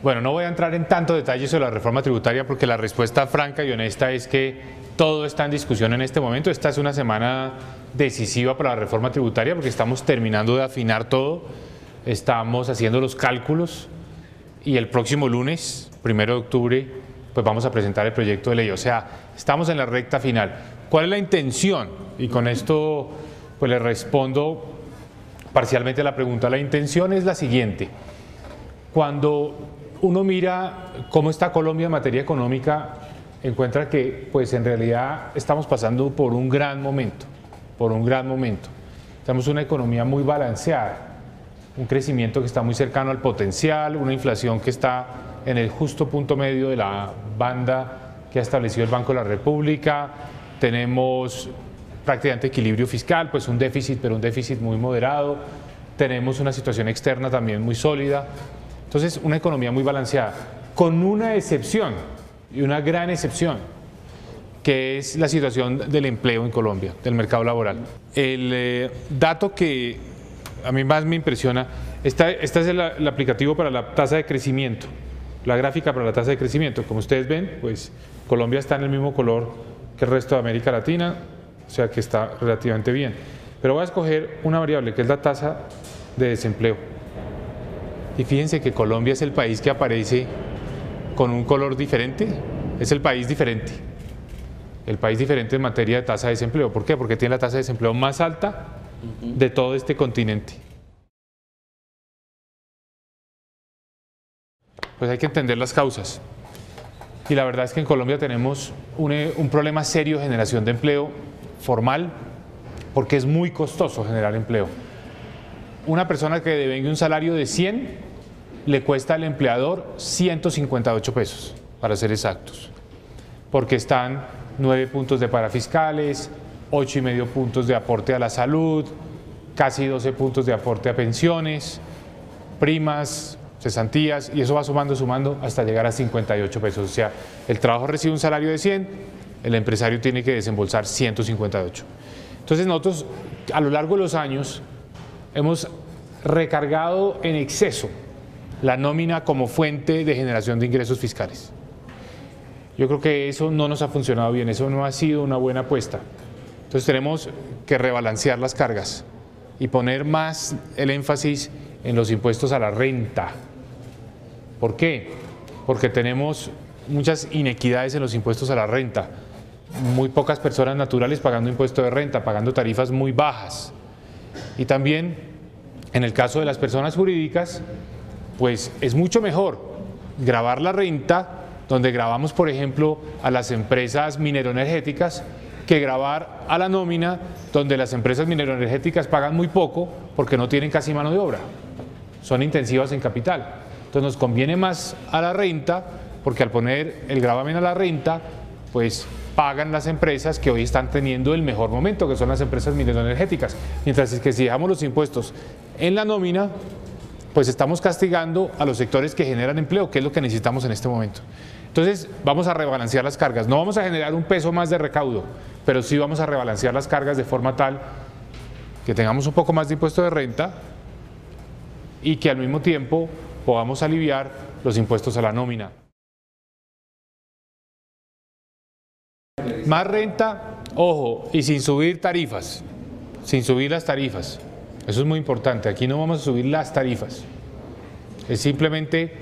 Bueno, no voy a entrar en tanto detalle sobre la reforma tributaria porque la respuesta franca y honesta es que todo está en discusión en este momento. Esta es una semana decisiva para la reforma tributaria porque estamos terminando de afinar todo, estamos haciendo los cálculos y el próximo lunes, 1 de octubre, pues vamos a presentar el proyecto de ley. O sea, estamos en la recta final. ¿Cuál es la intención? Y con esto pues le respondo parcialmente a la pregunta. La intención es la siguiente. Cuando uno mira cómo está Colombia en materia económica, encuentra que pues en realidad estamos pasando por un gran momento, Tenemos una economía muy balanceada, un crecimiento que está muy cercano al potencial, una inflación que está en el justo punto medio de la banda que ha establecido el Banco de la República, tenemos prácticamente equilibrio fiscal, pues un déficit, pero un déficit muy moderado, tenemos una situación externa también muy sólida. Entonces, una economía muy balanceada, con una excepción, y una gran excepción, que es la situación del empleo en Colombia, del mercado laboral. El dato que a mí más me impresiona, esta es el aplicativo para la tasa de crecimiento, la gráfica para la tasa de crecimiento. Como ustedes ven, pues Colombia está en el mismo color que el resto de América Latina, o sea que está relativamente bien. Pero voy a escoger una variable que es la tasa de desempleo. Y fíjense que Colombia es el país que aparece con un color diferente, es el país diferente en materia de tasa de desempleo. ¿Por qué? Porque tiene la tasa de desempleo más alta de todo este continente. Pues hay que entender las causas. Y la verdad es que en Colombia tenemos un problema serio de generación de empleo formal, porque es muy costoso generar empleo. Una persona que devenga un salario de 100 le cuesta al empleador 158 pesos, para ser exactos, porque están 9 puntos de parafiscales, 8,5 puntos de aporte a la salud, casi 12 puntos de aporte a pensiones, primas, cesantías, y eso va sumando hasta llegar a 58 pesos. O sea, el trabajador recibe un salario de 100, el empresario tiene que desembolsar 158. Entonces nosotros a lo largo de los años hemos recargado en exceso la nómina como fuente de generación de ingresos fiscales. Yo creo que eso no nos ha funcionado bien, eso no ha sido una buena apuesta. Entonces tenemos que rebalancear las cargas y poner más el énfasis en los impuestos a la renta. ¿Por qué? Porque tenemos muchas inequidades en los impuestos a la renta. Muy pocas personas naturales pagando impuesto de renta, pagando tarifas muy bajas. Y también, en el caso de las personas jurídicas, pues es mucho mejor gravar la renta, donde gravamos, por ejemplo, a las empresas mineroenergéticas, que gravar a la nómina, donde las empresas mineroenergéticas pagan muy poco porque no tienen casi mano de obra, son intensivas en capital. Entonces nos conviene más a la renta, porque al poner el gravamen a la renta, pues pagan las empresas que hoy están teniendo el mejor momento, que son las empresas mineroenergéticas. Mientras que si dejamos los impuestos en la nómina, pues estamos castigando a los sectores que generan empleo, que es lo que necesitamos en este momento. Entonces vamos a rebalancear las cargas. No vamos a generar un peso más de recaudo, pero sí vamos a rebalancear las cargas de forma tal que tengamos un poco más de impuesto de renta y que al mismo tiempo podamos aliviar los impuestos a la nómina. Más renta, ojo, y sin subir tarifas, sin subir las tarifas. Eso es muy importante. Aquí no vamos a subir las tarifas. Es simplemente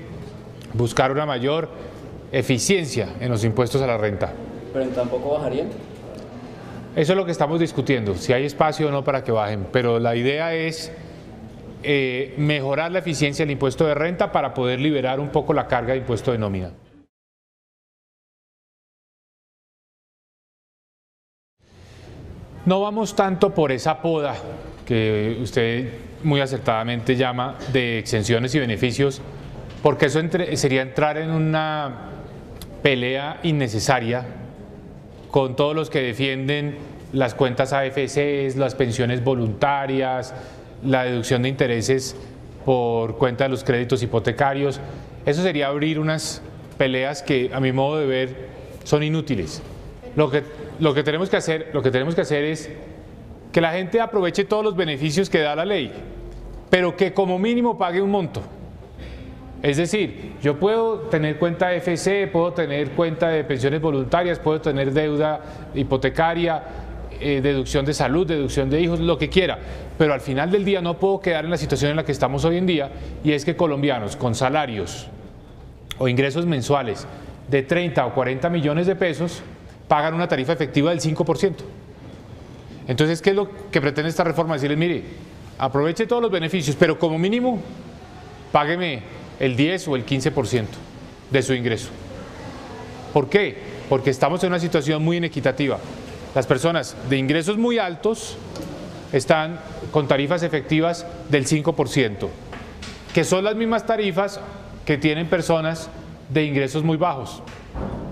buscar una mayor eficiencia en los impuestos a la renta. ¿Pero tampoco bajarían? Eso es lo que estamos discutiendo, si hay espacio o no para que bajen. Pero la idea es mejorar la eficiencia del impuesto de renta para poder liberar un poco la carga de impuesto de nómina. No vamos tanto por esa poda que usted muy acertadamente llama de exenciones y beneficios, porque eso sería entrar en una pelea innecesaria con todos los que defienden las cuentas AFCs, las pensiones voluntarias, la deducción de intereses por cuenta de los créditos hipotecarios. Eso sería abrir unas peleas que a mi modo de ver son inútiles. Lo que tenemos que hacer es que la gente aproveche todos los beneficios que da la ley, pero que como mínimo pague un monto. Es decir, yo puedo tener cuenta de FC, puedo tener cuenta de pensiones voluntarias, puedo tener deuda hipotecaria, deducción de salud, deducción de hijos, lo que quiera, pero al final del día no puedo quedar en la situación en la que estamos hoy en día, y es que colombianos con salarios o ingresos mensuales de 30 o 40 millones de pesos pagan una tarifa efectiva del 5%. Entonces, ¿qué es lo que pretende esta reforma? Decirles, mire, aproveche todos los beneficios, pero como mínimo, págueme el 10 o el 15% de su ingreso. ¿Por qué? Porque estamos en una situación muy inequitativa. Las personas de ingresos muy altos están con tarifas efectivas del 5%, que son las mismas tarifas que tienen personas de ingresos muy bajos,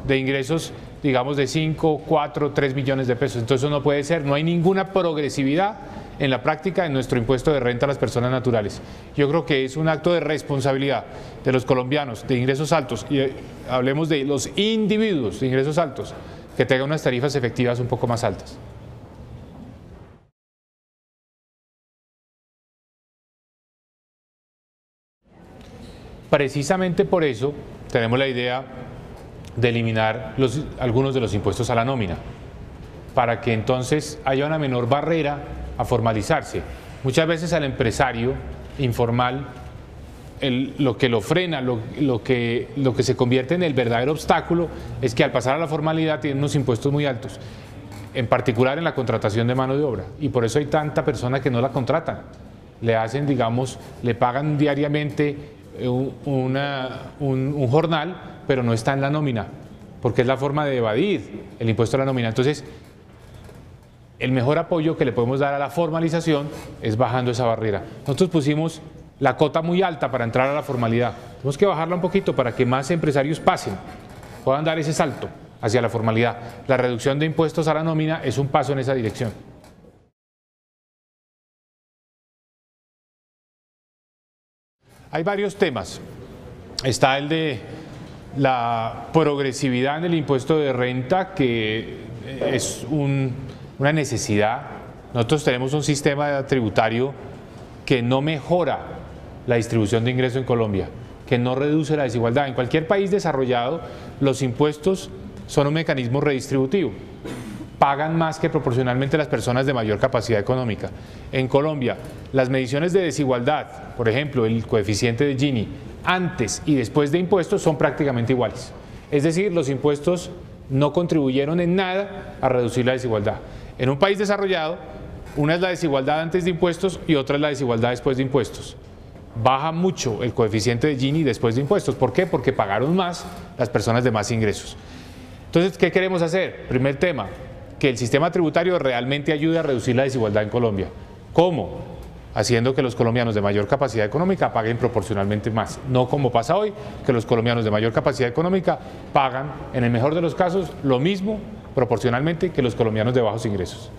de ingresos, digamos, de 5, 4, 3 millones de pesos. Entonces eso no puede ser, no hay ninguna progresividad en la práctica en nuestro impuesto de renta a las personas naturales. Yo creo que es un acto de responsabilidad de los colombianos de ingresos altos, y hablemos de los individuos de ingresos altos, que tengan unas tarifas efectivas un poco más altas. Precisamente por eso tenemos la idea de eliminar algunos de los impuestos a la nómina, para que entonces haya una menor barrera a formalizarse. Muchas veces al empresario informal lo que lo frena, lo que se convierte en el verdadero obstáculo es que al pasar a la formalidad tiene unos impuestos muy altos, en particular en la contratación de mano de obra, y por eso hay tanta persona que no la contratan. Le hacen, digamos, le pagan diariamente un jornal, pero no está en la nómina, porque es la forma de evadir el impuesto a la nómina. Entonces, el mejor apoyo que le podemos dar a la formalización es bajando esa barrera. Nosotros pusimos la cota muy alta para entrar a la formalidad. Tenemos que bajarla un poquito para que más empresarios pasen, puedan dar ese salto hacia la formalidad. La reducción de impuestos a la nómina es un paso en esa dirección. Hay varios temas. Está el de la progresividad en el impuesto de renta, que es una necesidad. Nosotros tenemos un sistema tributario que no mejora la distribución de ingresos en Colombia, que no reduce la desigualdad. En cualquier país desarrollado, los impuestos son un mecanismo redistributivo. Pagan más que proporcionalmente las personas de mayor capacidad económica. En Colombia, las mediciones de desigualdad, por ejemplo, el coeficiente de Gini, antes y después de impuestos son prácticamente iguales. Es decir, los impuestos no contribuyeron en nada a reducir la desigualdad. En un país desarrollado, una es la desigualdad antes de impuestos y otra es la desigualdad después de impuestos. Baja mucho el coeficiente de Gini después de impuestos. ¿Por qué? Porque pagaron más las personas de más ingresos. Entonces, ¿qué queremos hacer? Primer tema, que el sistema tributario realmente ayude a reducir la desigualdad en Colombia. ¿Cómo? Haciendo que los colombianos de mayor capacidad económica paguen proporcionalmente más. No como pasa hoy, que los colombianos de mayor capacidad económica pagan, en el mejor de los casos, lo mismo proporcionalmente que los colombianos de bajos ingresos.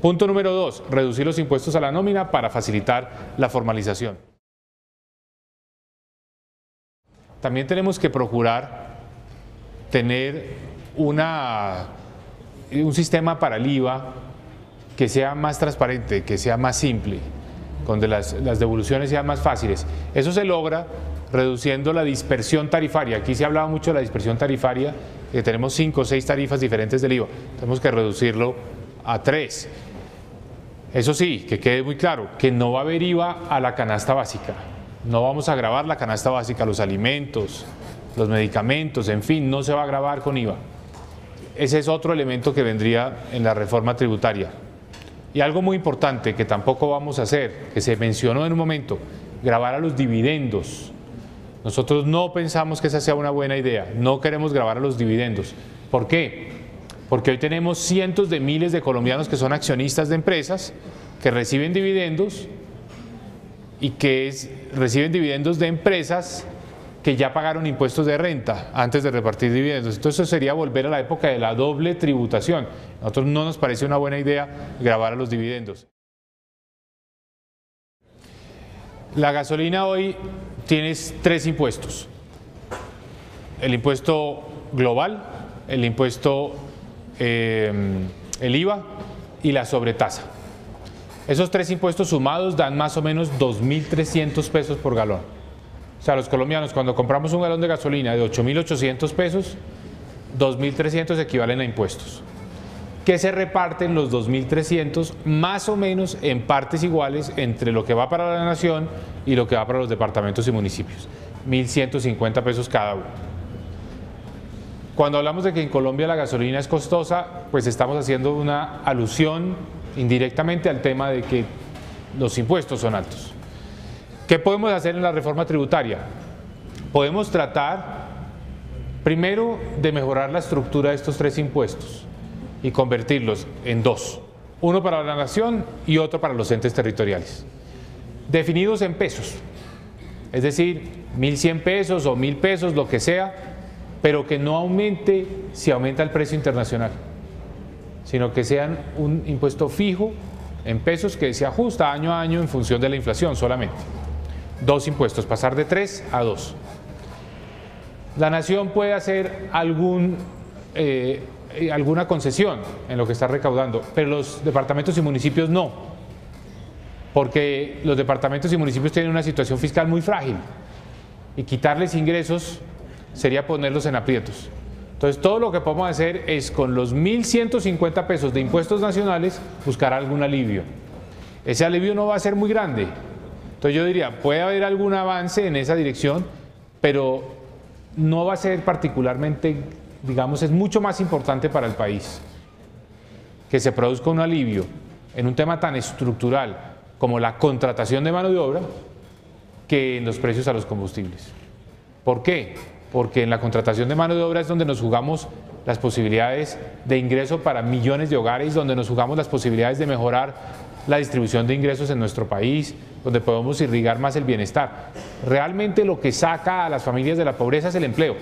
Punto número 2, reducir los impuestos a la nómina para facilitar la formalización. También tenemos que procurar tener un sistema para el IVA que sea más transparente, que sea más simple, donde las devoluciones sean más fáciles. Eso se logra reduciendo la dispersión tarifaria. Aquí se ha hablado mucho de la dispersión tarifaria, que tenemos 5 o 6 tarifas diferentes del IVA. Tenemos que reducirlo a 3. Eso sí, que quede muy claro, que no va a haber IVA a la canasta básica. No vamos a gravar la canasta básica, los alimentos, los medicamentos, en fin, no se va a gravar con IVA. Ese es otro elemento que vendría en la reforma tributaria. Y algo muy importante que tampoco vamos a hacer, que se mencionó en un momento, gravar a los dividendos. Nosotros no pensamos que esa sea una buena idea, no queremos gravar a los dividendos. ¿Por qué? Porque hoy tenemos cientos de miles de colombianos que son accionistas de empresas, que reciben dividendos y que reciben dividendos de empresas que ya pagaron impuestos de renta antes de repartir dividendos. Entonces eso sería volver a la época de la doble tributación. A nosotros no nos parece una buena idea gravar a los dividendos. La gasolina hoy tiene 3 impuestos. El impuesto global, el impuesto, el IVA y la sobretasa. Esos 3 impuestos sumados dan más o menos 2.300 pesos por galón. O sea, los colombianos cuando compramos un galón de gasolina de 8.800 pesos, 2.300 equivalen a impuestos, que se reparten los 2.300 más o menos en partes iguales entre lo que va para la nación y lo que va para los departamentos y municipios, 1.150 pesos cada uno. Cuando hablamos de que en Colombia la gasolina es costosa, pues estamos haciendo una alusión indirectamente al tema de que los impuestos son altos. ¿Qué podemos hacer en la reforma tributaria? Podemos tratar primero de mejorar la estructura de estos tres impuestos y convertirlos en dos, uno para la nación y otro para los entes territoriales, definidos en pesos, es decir, 1.100 pesos o 1.000 pesos, lo que sea, pero que no aumente si aumenta el precio internacional, sino que sean un impuesto fijo en pesos que se ajusta año a año en función de la inflación solamente. Dos impuestos, pasar de 3 a 2. La nación puede hacer alguna concesión en lo que está recaudando, pero los departamentos y municipios no, porque los departamentos y municipios tienen una situación fiscal muy frágil y quitarles ingresos sería ponerlos en aprietos. Entonces todo lo que podemos hacer es con los 1.150 pesos de impuestos nacionales buscar algún alivio. Ese alivio no va a ser muy grande. Entonces yo diría, puede haber algún avance en esa dirección, pero no va a ser particularmente, digamos, es mucho más importante para el país que se produzca un alivio en un tema tan estructural como la contratación de mano de obra que en los precios a los combustibles. ¿Por qué? Porque en la contratación de mano de obra es donde nos jugamos las posibilidades de ingreso para millones de hogares, donde nos jugamos las posibilidades de mejorar la distribución de ingresos en nuestro país, donde podemos irrigar más el bienestar. Realmente lo que saca a las familias de la pobreza es el empleo,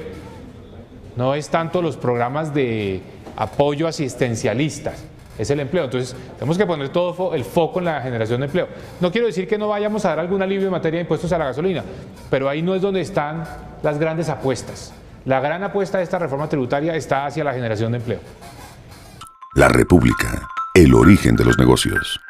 no es tanto los programas de apoyo asistencialistas, es el empleo. Entonces tenemos que poner todo el foco en la generación de empleo. No quiero decir que no vayamos a dar algún alivio en materia de impuestos a la gasolina, pero ahí no es donde están las grandes apuestas. La gran apuesta de esta reforma tributaria está hacia la generación de empleo. La República, el origen de los negocios.